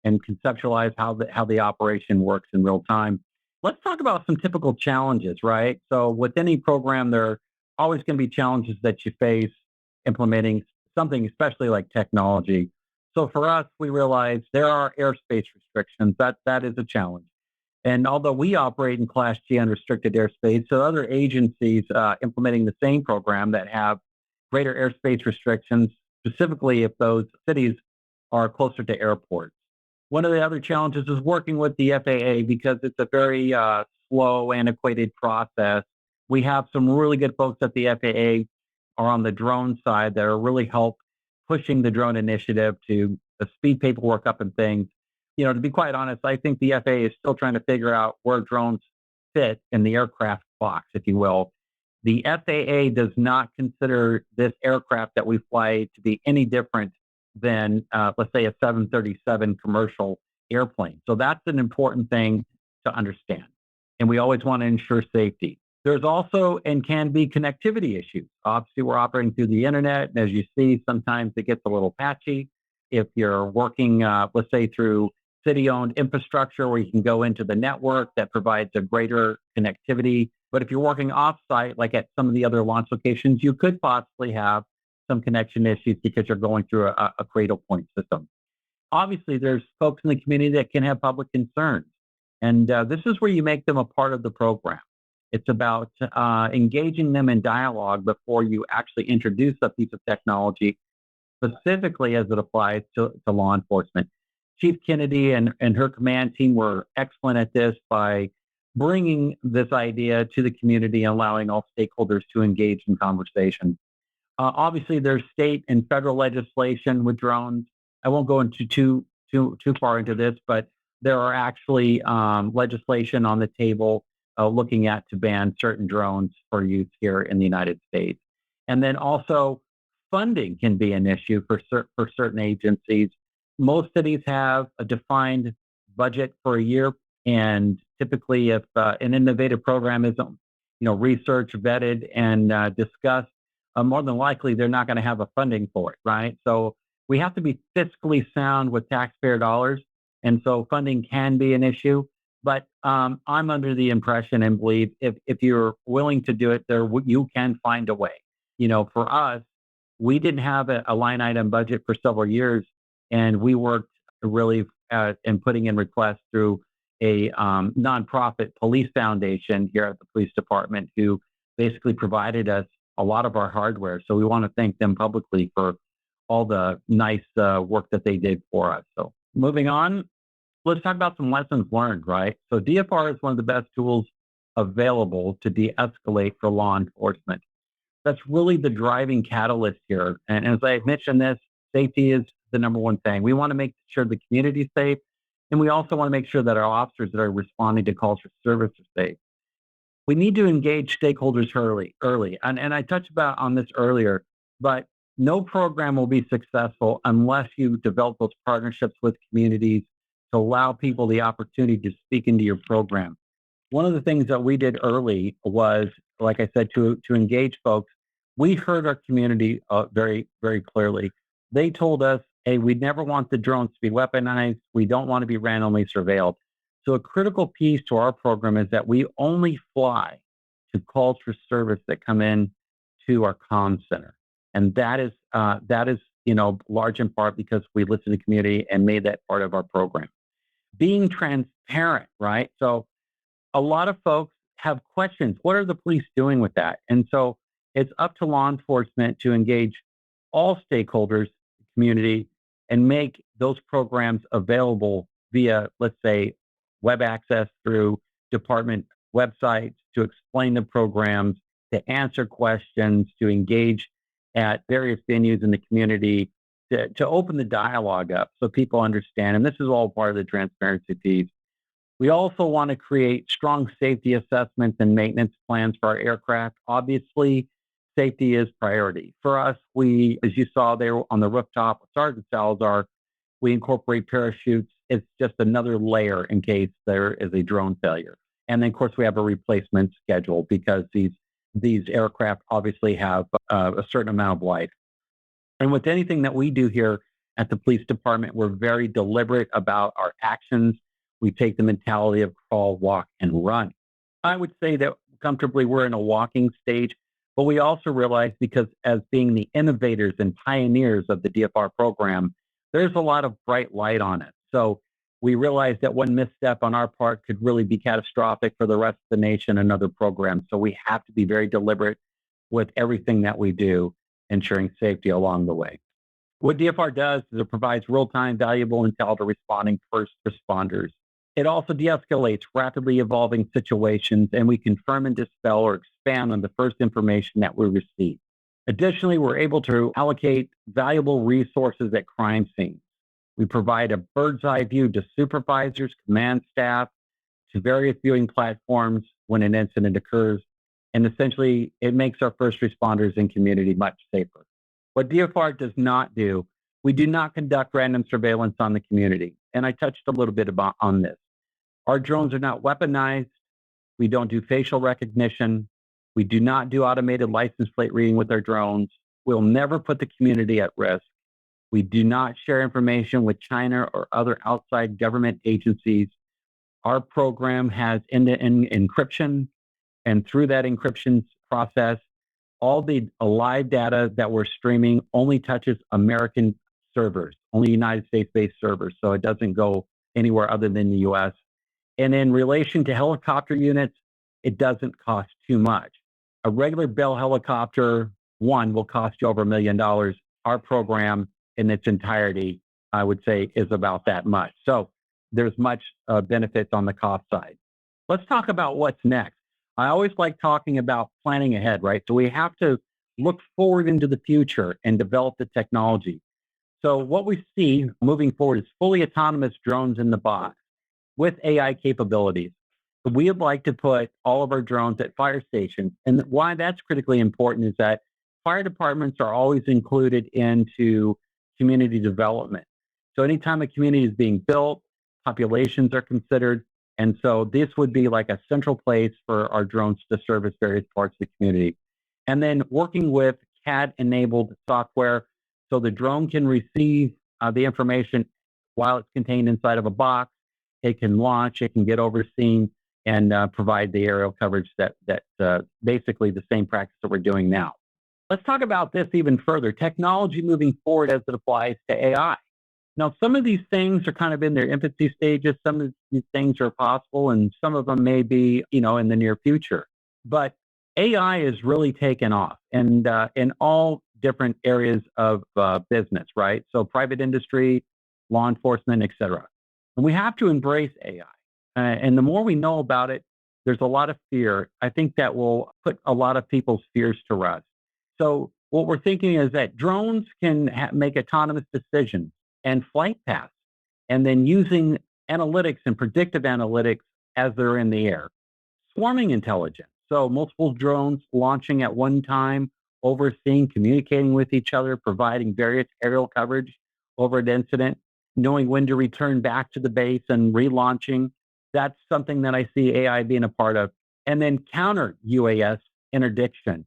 and conceptualize how the operation works in real time. Let's talk about some typical challenges, right? So with any program, there are always going to be challenges that you face implementing something, especially like technology. So for us, we realize there are airspace restrictions. That is a challenge. And although we operate in Class G unrestricted airspace, so other agencies implementing the same program that have greater airspace restrictions, specifically if those cities are closer to airports. One of the other challenges is working with the FAA because it's a very slow, antiquated process. We have some really good folks at the FAA are on the drone side that are really help pushing the drone initiative to speed paperwork up and things. You know, to be quite honest, I think the FAA is still trying to figure out where drones fit in the aircraft box, if you will. The FAA does not consider this aircraft that we fly to be any different than, let's say, a 737 commercial airplane. So that's an important thing to understand. And we always want to ensure safety. There's also and can be connectivity issues. Obviously, we're operating through the internet. And as you see, sometimes it gets a little patchy. If you're working, let's say, through city-owned infrastructure where you can go into the network that provides a greater connectivity. But if you're working off-site, like at some of the other launch locations, you could possibly have some connection issues because you're going through a cradle point system. Obviously, there's folks in the community that can have public concerns. And this is where you make them a part of the program. It's about engaging them in dialogue before you actually introduce a piece of technology, specifically as it applies to law enforcement. Chief Kennedy and her command team were excellent at this by bringing this idea to the community and allowing all stakeholders to engage in conversation. Obviously, there's state and federal legislation with drones. I won't go into too far into this, but there are actually legislation on the table looking at to ban certain drones for use here in the United States. And then also, funding can be an issue for certain agencies. Most cities have a defined budget for a year, and typically, if an innovative program isn't, research vetted and discussed, more than likely they're not going to have a funding for it, right? So we have to be fiscally sound with taxpayer dollars, and so funding can be an issue. But I'm under the impression and believe if you're willing to do it, you can find a way. For us, we didn't have a line item budget for several years, and we worked really in putting in requests through a nonprofit police foundation here at the police department who basically provided us a lot of our hardware. So we want to thank them publicly for all the nice work that they did for us. So moving on, let's talk about some lessons learned, right? So DFR is one of the best tools available to de-escalate for law enforcement. That's really the driving catalyst here. And as I mentioned this, safety is the number one thing. We want to make sure the community is safe, and we also want to make sure that our officers that are responding to calls for service are safe. We need to engage stakeholders early. And I touched on this earlier, but no program will be successful unless you develop those partnerships with communities to allow people the opportunity to speak into your program. One of the things that we did early was, like I said, to engage folks. We heard our community very, very clearly. They told us, hey, we never want the drones to be weaponized. We don't want to be randomly surveilled. So a critical piece to our program is that we only fly to calls for service that come in to our comm center. And that is large in part because we listened to the community and made that part of our program. Being transparent, right? So a lot of folks have questions. What are the police doing with that? And so it's up to law enforcement to engage all stakeholders, community, and make those programs available via, let's say, web access through department websites, to explain the programs, to answer questions, to engage at various venues in the community, to open the dialogue up so people understand. And this is all part of the transparency piece. We also want to create strong safety assessments and maintenance plans for our aircraft. Obviously, safety is priority. For us, we, as you saw there on the rooftop with Sergeant Salazar, we incorporate parachutes. It's just another layer in case there is a drone failure. And then, of course, we have a replacement schedule because these aircraft obviously have a certain amount of life. And with anything that we do here at the police department, we're very deliberate about our actions. We take the mentality of crawl, walk, and run. I would say that comfortably we're in a walking stage, but we also realize, because as being the innovators and pioneers of the DFR program, there's a lot of bright light on it. So we realize that one misstep on our part could really be catastrophic for the rest of the nation and other programs. So we have to be very deliberate with everything that we do, ensuring safety along the way. What DFR does is it provides real-time, valuable intel to responding first responders. It also de-escalates rapidly evolving situations, and we confirm and dispel or expand on the first information that we receive. Additionally, we're able to allocate valuable resources at crime scenes. We provide a bird's eye view to supervisors, command staff, to various viewing platforms when an incident occurs. And essentially, it makes our first responders and community much safer. What DFR does not do, we do not conduct random surveillance on the community. And I touched a little bit on this. Our drones are not weaponized. We don't do facial recognition. We do not do automated license plate reading with our drones. We'll never put the community at risk. We do not share information with China or other outside government agencies. Our program has end-to-end encryption, and through that encryption process, all the live data that we're streaming only touches American servers, only United States-based servers, so it doesn't go anywhere other than the U.S. And in relation to helicopter units, it doesn't cost too much. A regular Bell helicopter, one, will cost you over $1 million. Our program in its entirety, I would say, is about that much. So there's much benefits on the cost side. Let's talk about what's next. I always like talking about planning ahead, right? So we have to look forward into the future and develop the technology. So what we see moving forward is fully autonomous drones in the box with AI capabilities. We would like to put all of our drones at fire stations. And why that's critically important is that fire departments are always included into community development. So anytime a community is being built, populations are considered. And so this would be like a central place for our drones to service various parts of the community. And then working with CAD-enabled software so the drone can receive the information while it's contained inside of a box. It can launch, it can get overseen, and provide the aerial coverage that basically the same practice that we're doing now. Let's talk about this even further. Technology moving forward as it applies to AI. Now, some of these things are kind of in their infancy stages. Some of these things are possible, and some of them may be, in the near future. But AI is really taken off, and in all different areas of business, right? So private industry, law enforcement, et cetera. And we have to embrace AI. And the more we know about it, there's a lot of fear. I think that will put a lot of people's fears to rest. So what we're thinking is that drones can make autonomous decisions and flight paths, and then using analytics and predictive analytics as they're in the air. Swarming intelligence, so multiple drones launching at one time, overseeing, communicating with each other, providing various aerial coverage over an incident, knowing when to return back to the base and relaunching. That's something that I see AI being a part of. And then counter UAS interdiction.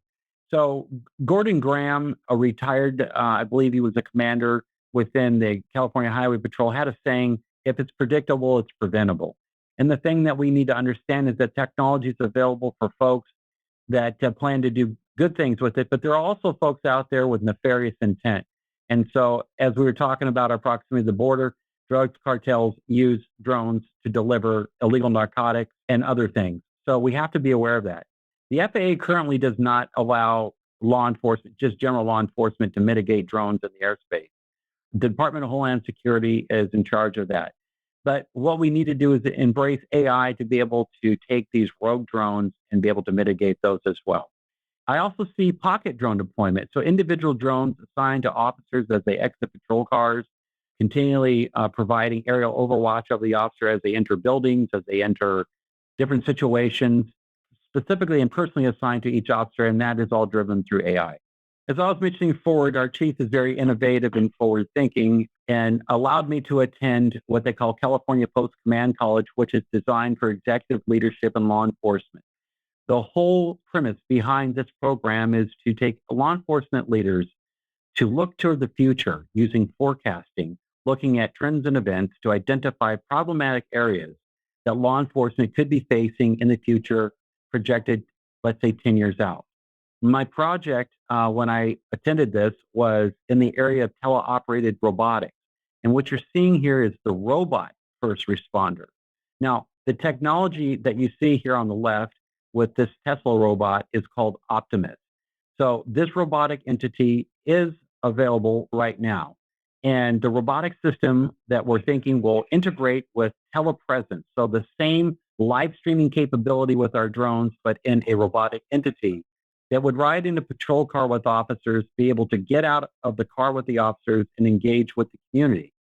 So Gordon Graham, a retired, I believe he was a commander within the California Highway Patrol, had a saying, if it's predictable, it's preventable. And the thing that we need to understand is that technology is available for folks that plan to do good things with it, but there are also folks out there with nefarious intent. And so as we were talking about our proximity to the border, drug cartels use drones to deliver illegal narcotics and other things. So we have to be aware of that. The FAA currently does not allow law enforcement, just general law enforcement, to mitigate drones in the airspace. The Department of Homeland Security is in charge of that. But what we need to do is to embrace AI to be able to take these rogue drones and be able to mitigate those as well. I also see pocket drone deployment. So individual drones assigned to officers as they exit patrol cars, continually providing aerial overwatch of the officer as they enter buildings, as they enter different situations, specifically and personally assigned to each officer, and that is all driven through AI. As I was mentioning forward, our chief is very innovative and forward-thinking and allowed me to attend what they call California Post Command College, which is designed for executive leadership and law enforcement. The whole premise behind this program is to take law enforcement leaders to look toward the future using forecasting, looking at trends and events to identify problematic areas that law enforcement could be facing in the future, projected, let's say, 10 years out. My project, when I attended this, was in the area of teleoperated robotics. And what you're seeing here is the robot first responder. Now, the technology that you see here on the left with this Tesla robot is called Optimus. So this robotic entity is available right now. And the robotic system that we're thinking will integrate with telepresence. So the same live streaming capability with our drones, but in a robotic entity that would ride in a patrol car with officers, be able to get out of the car with the officers and engage with the community.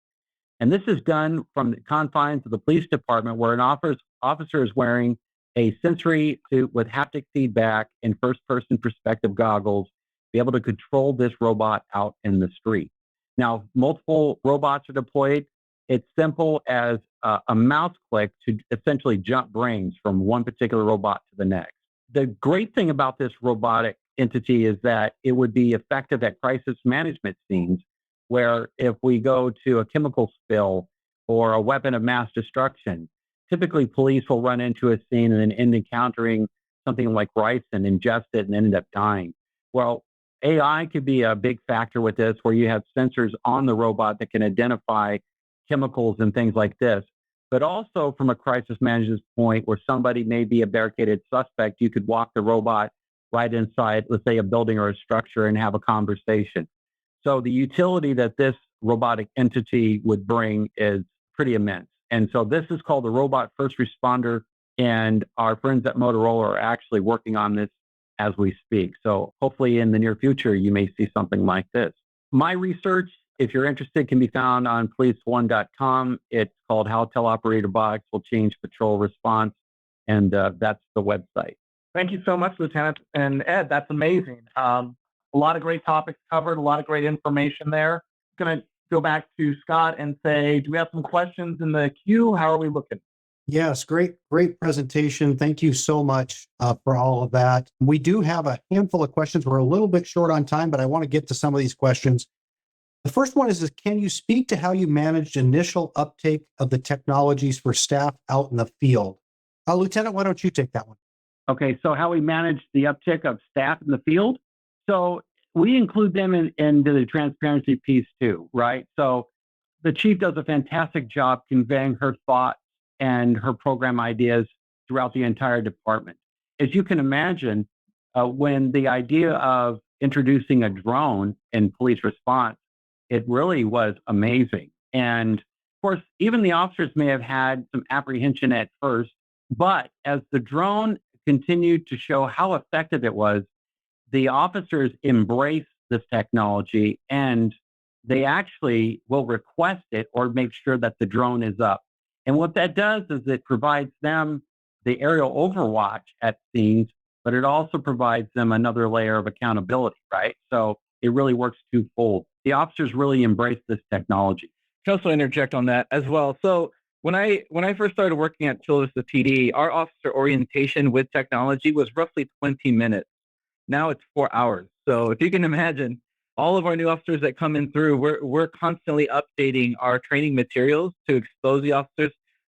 And this is done from the confines of the police department where an officer is wearing a sensory suit with haptic feedback and first-person perspective goggles, be able to control this robot out in the street. Now, multiple robots are deployed. It's simple as a mouse click to essentially jump brains from one particular robot to the next. The great thing about this robotic entity is that it would be effective at crisis management scenes, where if we go to a chemical spill or a weapon of mass destruction, typically police will run into a scene and then end encountering something like rice and ingest it and end up dying. Well, AI could be a big factor with this, where you have sensors on the robot that can identify chemicals and things like this. But also from a crisis management point, where somebody may be a barricaded suspect, you could walk the robot right inside, let's say, a building or a structure and have a conversation. So the utility that this robotic entity would bring is pretty immense. And so this is called the Robot First Responder, and our friends at Motorola are actually working on this as we speak. So hopefully in the near future, you may see something like this. My research, if you're interested, can be found on police1.com. It's called How Teleoperator Robotics Will Change Patrol Response, and that's the website. Thank you so much, Lieutenant. And Ed, that's amazing. A lot of great topics covered, a lot of great information there. Going to go back to Scott and say, do we have some questions in the queue? How are we looking? Yes, great presentation. Thank you so much for all of that. We do have a handful of questions. We're a little bit short on time, but I want to get to some of these questions. The first one is can you speak to how you managed initial uptake of the technologies for staff out in the field? Lieutenant, why don't you take that one? Okay, so how we manage the uptick of staff in the field? So we include them into the transparency piece too, right? So the chief does a fantastic job conveying her thoughts and her program ideas throughout the entire department. As you can imagine, when the idea of introducing a drone in police response, it really was amazing. And of course, even the officers may have had some apprehension at first, but as the drone continued to show how effective it was, the officers embrace this technology and they actually will request it or make sure that the drone is up. And what that does is it provides them the aerial overwatch at scenes, but it also provides them another layer of accountability, right? So it really works twofold. The officers really embrace this technology. Can also interject on that as well. So when I first started working at Chula Vista PD, our officer orientation with technology was roughly 20 minutes. Now it's 4 hours. So if you can imagine, all of our new officers that come in through, we're constantly updating our training materials to expose the officers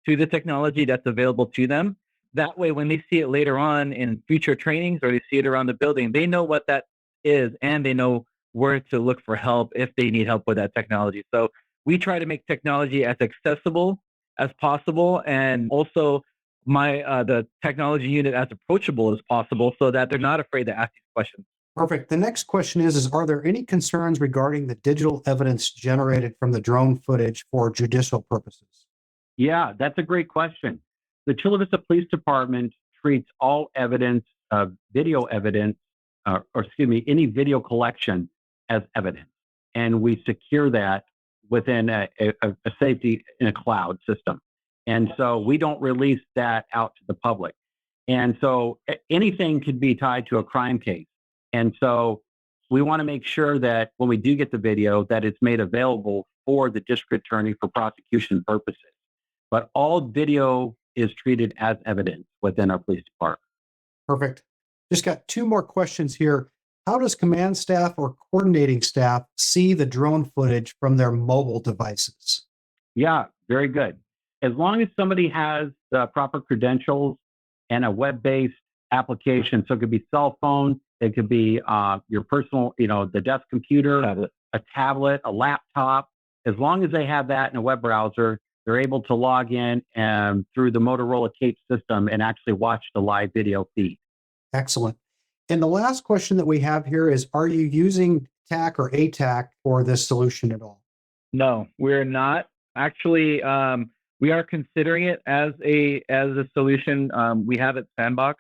to the technology that's available to them. That way, when they see it later on in future trainings or they see it around the building, they know what that is and they know where to look for help if they need help with that technology. So we try to make technology as accessible as possible, and also the technology unit as approachable as possible, so that they're not afraid to ask these questions. Perfect. The next question is are there any concerns regarding the digital evidence generated from the drone footage for judicial purposes? Yeah, that's a great question. The Chula Vista Police Department treats all evidence, video evidence, any video collection as evidence. And we secure that within a safety in a cloud system. And so we don't release that out to the public. And so anything could be tied to a crime case. And so we want to make sure that when we do get the video, that it's made available for the district attorney for prosecution purposes. But all video is treated as evidence within our police department. Perfect. Just got two more questions here. How does command staff or coordinating staff see the drone footage from their mobile devices? Yeah, very good. As long as somebody has the proper credentials and a web-based application, so it could be cell phone, it could be your personal, the desk computer, a tablet, a laptop. As long as they have that in a web browser, they're able to log in and through the Motorola Cape system and actually watch the live video feed. Excellent. And the last question that we have here is, are you using TAC or ATAC for this solution at all? No, we're not. Actually, we are considering it as a solution. We have it sandboxed.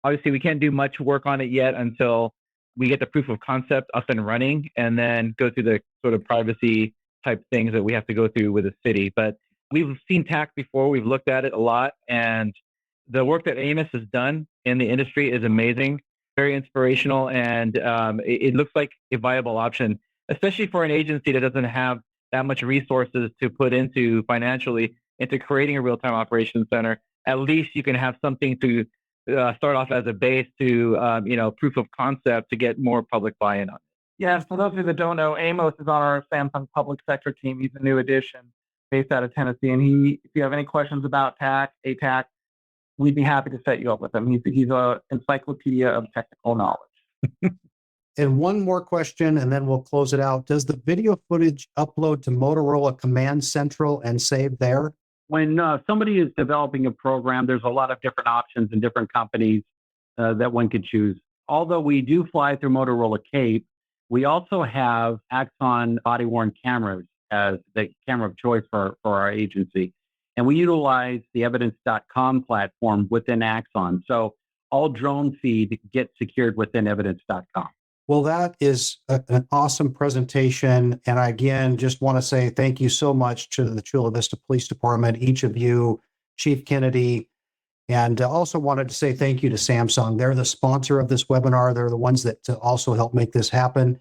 Obviously, we can't do much work on it yet until we get the proof of concept up and running and then go through the sort of privacy type things that we have to go through with the city. But we've seen TAC before. We've looked at it a lot, and the work that Amos has done in the industry is amazing, very inspirational, and it looks like a viable option, especially for an agency that doesn't have that much resources to put into financially into creating a real-time operations center. At least you can have something to start off as a base to, proof of concept to get more public buy-in on it. Yes, for those of you that don't know, Amos is on our Samsung public sector team. He's a new addition based out of Tennessee. And if you have any questions about ATAC, we'd be happy to set you up with him. He's an encyclopedia of technical knowledge. And one more question, and then we'll close it out. Does the video footage upload to Motorola Command Central and save there? When somebody is developing a program, there's a lot of different options and different companies that one could choose. Although we do fly through Motorola Cape, we also have Axon body-worn cameras as the camera of choice for our agency. And we utilize the evidence.com platform within Axon. So all drone feed gets secured within evidence.com. Well, that is an awesome presentation. And I, again, just want to say thank you so much to the Chula Vista Police Department, each of you, Chief Kennedy, and also wanted to say thank you to Samsung. They're the sponsor of this webinar. They're the ones that also help make this happen.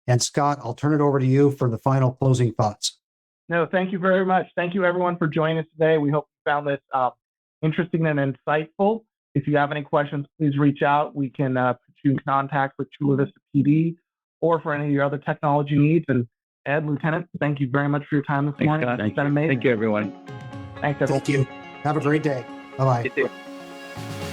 And Scott, I'll turn it over to you for the final closing thoughts. No, thank you very much. Thank you, everyone, for joining us today. We hope you found this interesting and insightful. If you have any questions, please reach out. We can put you in contact with Chula Vista PD or for any of your other technology needs. And Ed, Lieutenant, thank you very much for your time this morning. Scott. It's been amazing. Thank you, everyone. Thanks, everyone. Thank you. Have a great day. Bye-bye. You too.